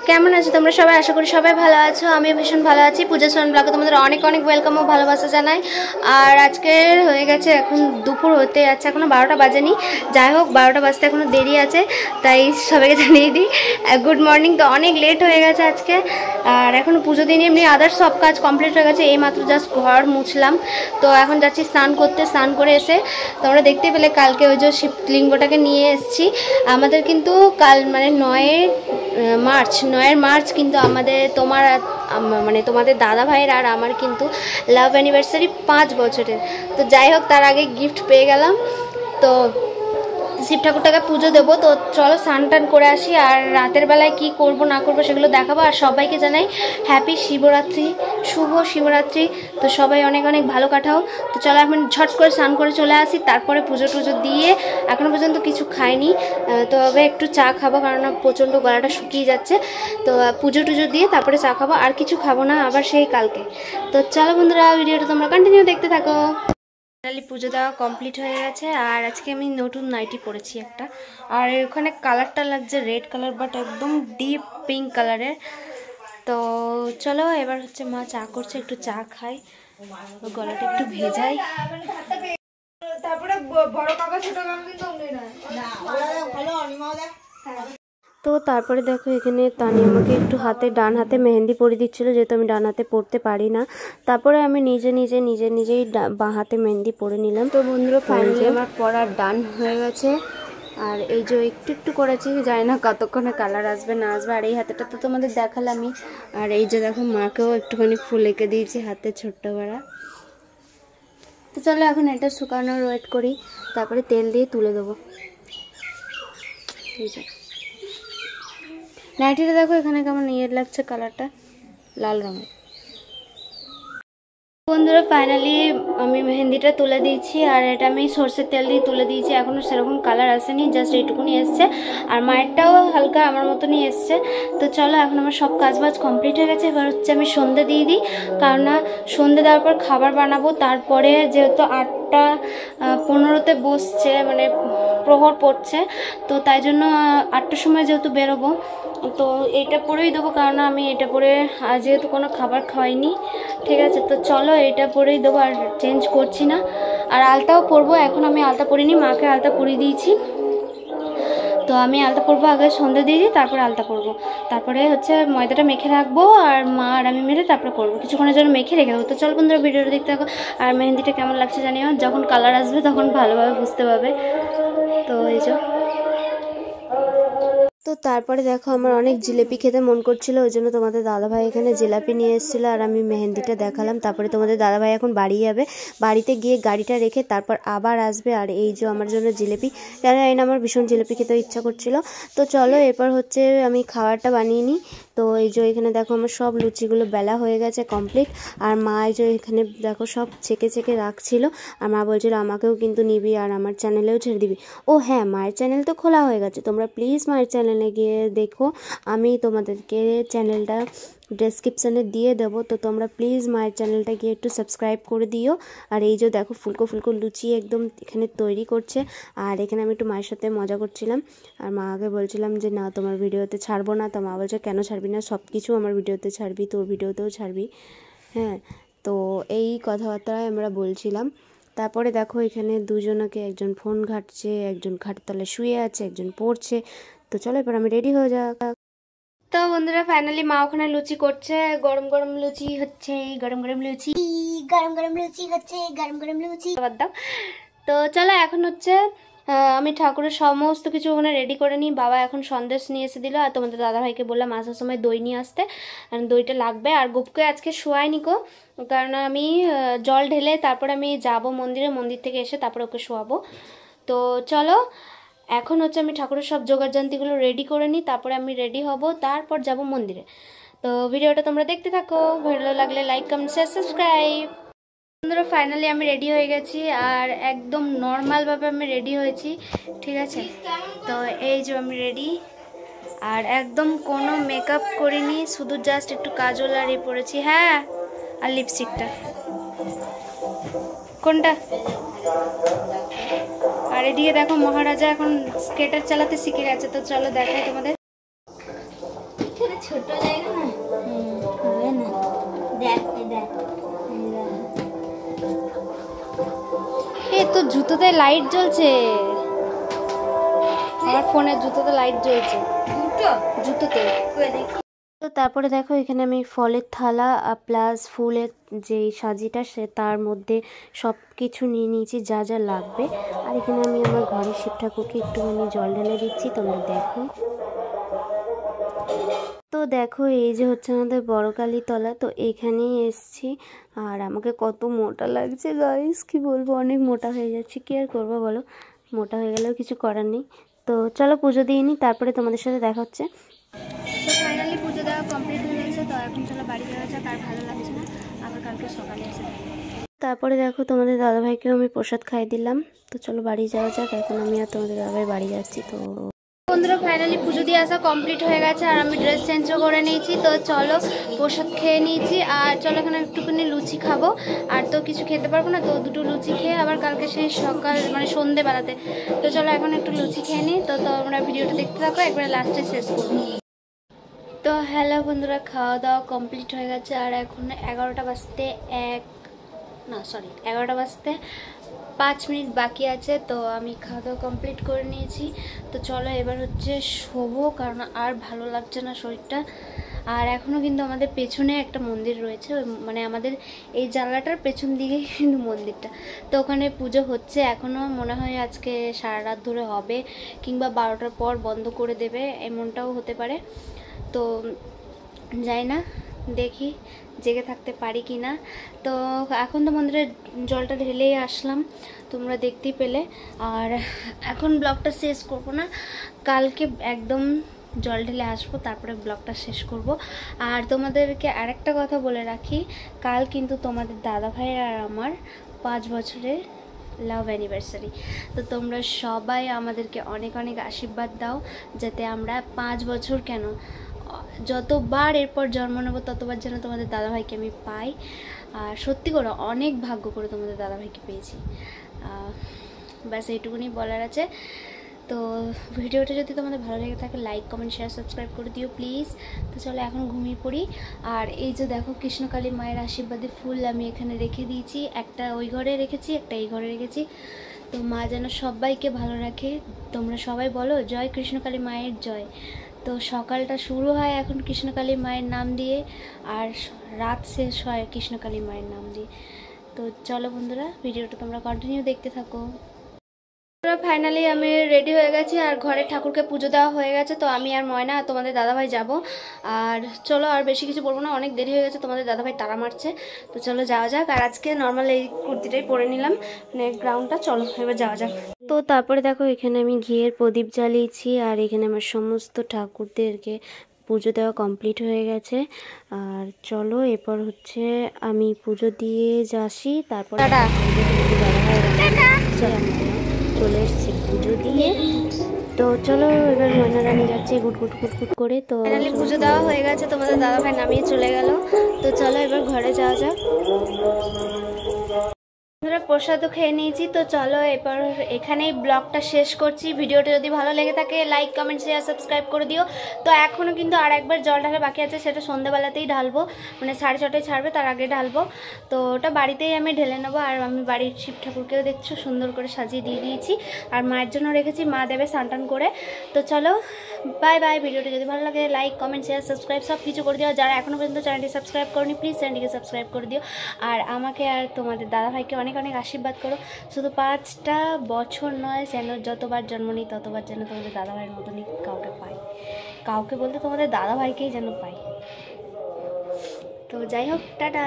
কেমন আছো তোমরা সবাই? আশা করি সবাই ভালো আছো। আমি ভীষণ ভালো আছি। পূজা সোনান ব্লগে তোমাদের অনেক অনেক ওয়েলকাম ও ভালোবাসা জানাই। আর আজকে হয়ে গেছে, এখন দুপুর হতে যাচ্ছে, এখনও 12টা বাজেনি। যাই হোক, 12টা বাজতে এখনও দেরি আছে, তাই সবাইকে জানিয়ে দিই গুড মর্নিং। তো অনেক লেট হয়ে গেছে আজকে, আর এখনও পুজো দিন এমনি আদার্স সব কাজ কমপ্লিট হয়ে গেছে। এই মাত্র জাস্ট ঘর মুছলাম। তো এখন যাচ্ছি স্নান করতে। স্নান করে এসে তোমরা দেখতে পেলে কালকে ওই যে শিবলিঙ্গটাকে নিয়ে এসেছি। আমাদের কিন্তু কাল মানে 9 মার্চ কিন্তু আমাদের তোমাদের দাদা ভাইয়ের আর আমার কিন্তু লাভ অ্যানিভার্সারি 5 বছরের। তো যাই হোক, তার আগে গিফট পেয়ে গেলাম। তো শিব ঠাকুরটাকে পুজো দেবো। তো চলো স্নান টান করে আসি, আর রাতের বেলায় কি করব না করব সেগুলো দেখাবো। আর সবাইকে জানাই হ্যাপি শিবরাত্রি, শুভ শিবরাত্রি। তো সবাই অনেক অনেক ভালো কাটাও। তো চলো এখন ঝট করে স্নান করে চলে আসি, তারপরে পুজো টুজো দিয়ে। এখনও পর্যন্ত কিছু খাইনি, তবে একটু চা খাবো, কারণ প্রচণ্ড গলাটা শুকিয়ে যাচ্ছে। তো পুজো টুজো দিয়ে তারপরে চা খাবো, আর কিছু খাবো না, আবার সেই কালকে। তো চলো বন্ধুরা, ভিডিওটা তোমরা কন্টিনিউ দেখতে থাকো। পুজো দেওয়া কমপ্লিট হয়ে গেছে, আর আজকে আমি নতুন নাইটি পরেছি একটা। আর ওখানে কালারটা লাগছে রেড কালার, বাট একদম ডিপ পিঙ্ক কালারের। তো চলো এবার হচ্ছে মা চা করছে, একটু চা খাই, গলাটা একটু ভেজাই। তো তারপরে দেখো, এখানে তানি আমাকে একটু ডান হাতে মেহেন্দি পরিয়ে দিচ্ছিলো, যেহেতু আমি ডান হাতে পরতে পারি না। তারপরে আমি নিজেই বাঁ হাতে মেহেন্দি পরে নিলাম। তো বন্ধুরা, ফাইনালি আমার পরা ডান হয়ে গেছে। আর এই যে একটু করেছি, জানি না কতক্ষণে কালার আসবে না আসবে। আর এই হাতেটা তো তোমাদের দেখালামই। আর এই যে দেখো, মাকেও একটুখানি ফুল এঁকে দিয়েছি হাতে, ছোট্ট বেড়া। তো চলো এখন এটা শুকানোর ওয়েট করি, তারপরে তেল দিয়ে তুলে দেবো। এই যে নাইটিটা দেখো, এখানে কেমন ইয়ে লাগছে, কালারটা লাল রঙের। বন্ধুরা, ফাইনালি আমি মেহেন্দিটা তুলে দিয়েছি, আর এটা আমি সরষের তেল দিয়ে তুলে দিয়েছি। এখনও সেরকম কালার আসেনি, জাস্ট এইটুকুনি এসছে। আর মায়েরটাও হালকা আমার মতনই এসছে। তো চলো, এখন আমার সব কাজবাজ কমপ্লিট হয়ে গেছে। এবার হচ্ছে আমি সন্ধে দিয়ে দিই, কারণ না সন্ধে দেওয়ার পর খাবার বানাবো। তারপরে যেহেতু 8টা 15-তে বসছে, মানে প্রহর পড়ছে, তো তাই জন্য 8টার সময় যেহেতু বেরোবো, তো এইটা পরেই দেবো, কারণ আমি এটা পরে যেহেতু কোনো খাবার খাওয়াইনি। ঠিক আছে, তো চলো এটা পরেই দেবো, আর চেঞ্জ করছি না। আর আলতাও পরবো, এখন আমি আলতা পরিনি, মাকে আলতা পরিয়ে দিয়েছি। তো আমি আলতা পরবো, আগে সন্ধে দিয়ে দিই, তারপরে আলতা পরবো। তারপরে হচ্ছে ময়দাটা মেখে রাখবো, আর মা আর আমি মেরে তারপরে করবো, কিছুক্ষণের জন্য মেখে রেখে দেবো। তো চল বন্ধুরা, ভিডিওটা দেখতে থাকো। আর মেহেন্দিটা কেমন লাগছে জানিও, যখন কালার আসবে তখন ভালোভাবে বুঝতে পারবে। তো এই যে, তো তারপরে দেখো, আমার অনেক জিলেপি খেতে মন করছিল, ওই জন্য তোমাদের দাদাভাই এখানে জিলাপি নিয়ে এসেছিলো, আর আমি মেহেন্দিটা দেখালাম। তারপরে তোমাদের দাদাভাই এখন বাড়ি যাবে, বাড়িতে গিয়ে গাড়িটা রেখে তারপর আবার আসবে। আর এই যে আমার জন্য জিলেপি, জানি না আমার ভীষণ জিলেপি খেতে ইচ্ছা করছিল। তো চলো এরপর হচ্ছে আমি খাবারটা বানিয়ে নিই। তো এই যে এখানে দেখো, আমার সব লুচিগুলো বেলা হয়ে গেছে কমপ্লিট। আর মা এই যে এখানে দেখো সব ছেঁকে রাখছিল, আর মা বলছিল আমাকেও কিন্তু নিবি, আর আমার চ্যানেলেও ছেড়ে দিবি। ও হ্যাঁ, মায়ের চ্যানেল তো খোলা হয়ে গেছে, তোমরা প্লিজ মায়ের চ্যানেলে গিয়ে দেখো। আমি তোমাদেরকে চ্যানেলটা ডেসক্রিপশানে দিয়ে দেবো, তো তোমরা প্লিজ মায়ের চ্যানেলটা গিয়ে একটু সাবস্ক্রাইব করে দিও। আর এই যে দেখো, ফুলকো লুচি একদম এখানে তৈরি করছে, আর এখানে আমি একটু মায়ের সাথে মজা করছিলাম। আর মাকে বলছিলাম যে না, তোমার ভিডিওতে ছাড়বো না। তো মা বলছে কেন ছাড়বি না, সব কিছু আমার ভিডিওতে ছাড়বি, তোর ভিডিওতেও ছাড়বি। হ্যাঁ, তো এই কথাবার্তায় আমরা বলছিলাম। তারপরে দেখো, এখানে দুজনকে, একজন ফোন ঘাঁটছে, একজন খাটের তলায় শুয়ে আছে, একজন পড়ছে। তো চলো এবার আমি রেডি হয়ে যাক। তো বন্ধুরা, ফাইনালি মা ওখানে লুচি করছে, গরম লুচি হচ্ছে, গরম লুচি বাদ দাও। তো চলো এখন হচ্ছে আমি ঠাকুরের সমস্ত কিছু ওখানে রেডি করে নিই। বাবা এখন সন্দেশ নিয়ে এসে দিল, আর তোমাদের দাদাভাইকে বললাম আসার সময় দই নিয়ে আসতে, দইটা লাগবে। আর গোপকে আজকে শোয়াইনি কো, কারণ আমি জল ঢেলে তারপর আমি যাব মন্দির থেকে এসে তারপরে ওকে শোয়াবো। তো চলো এখন হচ্ছে আমি ঠাকুরের সব জোগাড়যন্ত্রগুলো রেডি করে নিই, তারপরে আমি রেডি হব, তারপর যাব মন্দিরে। তো ভিডিওটা তোমরা দেখতে থাকো, ভালো লাগলে লাইক, কমেন্ট, শেয়ার, সাবস্ক্রাইব। বন্ধুরা, ফাইনালি আমি রেডি হয়ে গেছি, আর একদম নর্মালভাবে আমি রেডি হয়েছি। ঠিক আছে, তো এই যে আমি রেডি, আর একদম কোনো মেকআপ করিনি, শুধু জাস্ট একটু কাজল আর এই পরেছি। হ্যাঁ, আর লিপস্টিকটা কোনটা। আর এদিকে দেখো, মহারাজা এখন স্কেটার চালাতে শিখে গেছে। তো চলো দেখাই তোমাদের। ছোট জায়গা না হবে না। দেখ দেখ এ তো জুতোতে লাইট জ্বলছে, আমার ফোনের জুতোতে লাইট জ্বলছে, জুতোতে। তো তারপরে দেখো এখানে আমি ফলের থালা প্লাস ফুলের যেই সাজিটা সে তার মধ্যে সব কিছু নিয়ে নিয়েছি যা যা লাগবে। আর এখানে আমি আমার ঘরের শিব ঠাকুরকে একটুখানি জল ঢেলে দিচ্ছি, তোমরা দেখো। তো দেখো এই যে হচ্ছে আমাদের বড়কালী তলা, তো এখানেই এসছি। আর আমাকে কত মোটা লাগছে গাইস, কি বলবো, অনেক মোটা হয়ে যাচ্ছে, কি আর করবো বলো, মোটা হয়ে গেলেও কিছু করার নেই। তো চলো পুজো দিয়ে নিই, তারপরে তোমাদের সাথে দেখা হচ্ছে। তো ফাইনালি পুজো দেওয়া কমপ্লিট হয়ে গেছে, তো এখন চলো বাড়ি যাওয়া যাক, আর ভালো লাগছে না, আবার কালকে সকালে এসে। তারপরে দেখো তোমাদের দাদাভাইকেও আমি প্রসাদ খাইয়ে দিলাম। তো চলো বাড়ি যাওয়া যাক, এখন আমি আর তোমাদের দাদাভাই বাড়ি যাচ্ছি। তো বন্ধুরা ফাইনালি পুজো দিয়ে আসা কমপ্লিট হয়ে গেছে, আর আমি ড্রেস চেঞ্জও করে নিয়েছি। তো চলো প্রসাদ খেয়ে নিয়েছি, আর চলো এখানে একটুখানি লুচি খাবো, আর তো কিছু খেতে পারবো না, তো দুটো লুচি খেয়ে আবার কালকে সেই সকাল মানে সন্ধেবেলাতে। তো চলো এখন একটু লুচি খেয়ে নিই। তো তোমরা ভিডিওটা দেখতে থাকো, একবারে লাস্টে শেষ করবো। তো হ্যালো বন্ধুরা, খাওয়া দাওয়া কমপ্লিট হয়ে গেছে, আর এখন 11টা বাজতে 5 মিনিট বাকি আছে। তো আমি খাওয়া দাওয়া কমপ্লিট করে নিয়েছি। তো চলো এবার হচ্ছে শোবো, কারণ আর ভালো লাগছে না শরীরটা। আর এখনও কিন্তু আমাদের পেছনে একটা মন্দির রয়েছে, মানে আমাদের এই জানলাটার পেছন দিকেই কিন্তু মন্দিরটা। তো ওখানে পুজো হচ্ছে এখনও, মনে হয় আজকে সারা রাত ধরে হবে, কিংবা 12টার পর বন্ধ করে দেবে, এমনটাও হতে পারে। তো যাই না, দেখি জেগে থাকতে পারি কি না। তো এখন তো মন্দিরে জলটা ঢেলেই আসলাম, তোমরা দেখতেই পেলে। আর এখন ব্লগটা শেষ করব না, কালকে একদম জল ঢেলে আসবো, তারপরে ব্লগটা শেষ করব। আর তোমাদেরকে আরেকটা কথা বলে রাখি, কাল কিন্তু তোমাদের দাদাভাইয়ের আর আমার 5 বছরের লাভ অ্যানিভার্সারি। তো তোমরা সবাই আমাদেরকে অনেক অনেক আশীর্বাদ দাও, যাতে আমরা 5 বছর কেন, যতবার এরপর জন্ম নেব ততবার যেন তোমাদের দাদাভাইকে আমি পাই। আর সত্যি করে অনেক ভাগ্য করে তোমাদের দাদাভাইকে পেয়েছি, ব্যাস এইটুকুনি বলার আছে। তো ভিডিওটা যদি তোমাদের ভালো লেগে থাকে লাইক কমেন্ট শেয়ার সাবস্ক্রাইব করে দিও প্লিজ। তো চলো এখন ঘুমিয়ে পড়ি। আর এই যে দেখো কৃষ্ণকালী মায়ের আশীর্বাদী ফুল আমি এখানে রেখে দিয়েছি, একটা ওই ঘরে রেখেছি, একটা এই ঘরে রেখেছি। তো মা যেন সবাইকে ভালো রাখে, তোমরা সবাই বলো জয় কৃষ্ণকালী মায়ের জয়। তো সকালটা শুরু হয় এখন কৃষ্ণকালী মায়ের নাম দিয়ে, আর রাত শেষ হয় কৃষ্ণকালী মায়ের নাম দিয়ে। তো চলো বন্ধুরা ভিডিওটা তোমরা কন্টিনিউ দেখতে থাকো। ফাইনালি আমি রেডি হয়ে গেছি, আর ঘরে ঠাকুরকে পুজো দেওয়া হয়ে গেছে। তো আমি আর ময়না আর তোমাদের দাদাভাই যাব। আর চলো আর বেশি কিছু বলবো না, অনেক দেরি হয়ে গেছে, তোমাদের দাদাভাই তাড়া মারছে। তো চলো যাওয়া যাক। আর আজকে নর্মাল এই কুর্তিটাই পরে নিলাম, মানে গ্রাউন্ডটা। চলো এবার যাওয়া যাক। তো তারপরে দেখো এখানে আমি ঘিয়ের প্রদীপ জ্বালিয়েছি, আর এখানে আমার সমস্ত ঠাকুরদেরকে পুজো দেওয়া কমপ্লিট হয়ে গেছে। আর চলো এরপর হচ্ছে আমি পুজো দিয়ে যাসি, তারপর চলে এসেছি পুজো দিয়ে। তো চলো এবার ময়নারা নিয়ে যাচ্ছে গুটগুট গুটগুট করে। তো পুজো দেওয়া হয়ে গেছে, তোমাদের দাদাভাই নামিয়ে চলে গেল। তো চলো এবার ঘরে যাওয়া যাক। প্রসাদও খেয়ে নিয়েছি। তো চলো এবার এখানেই ব্লগটা শেষ করছি। ভিডিওটা যদি ভালো লেগে থাকে লাইক কমেন্ট শেয়ার সাবস্ক্রাইব করে দিও। তো এখনও কিন্তু আর একবার জল ঢালা বাকি আছে, সেটা সন্ধ্যাবেলাতেই ঢালবো, মানে 6:30টায় ছাড়বে, তার আগে ঢালবো। তো ওটা বাড়িতেই আমি ঢেলে নেবো। আর আমি বাড়ির শিব ঠাকুরকেও দেখছো সুন্দর করে সাজিয়ে দিয়ে দিয়েছি, আর মায়ের জন্য রেখেছি, মা দেবে স্নান করে। তো চলো বাই বাই। ভিডিওটা যদি ভালো লাগে লাইক কমেন্ট শেয়ার সাবস্ক্রাইব সব কিছু করে দিও। যারা এখনও পর্যন্ত চ্যানেলটি সাবস্ক্রাইব করনি প্লিজ চ্যানেলটিকে সাবস্ক্রাইব করে দিও। আর আমাকে আর তোমাদের দাদাভাইকে অনেক অনেক আশীর্বাদ করো। শুধু 5টা বছর নয়, যেন যতবার জন্ম নিই ততবার যেন তোমাদের দাদাভাইয়ের মতনই কাউকে পাই, কাউকে বলতে তোমাদের দাদাভাইকেই যেন পাই। তো যাই হোক, টাটা।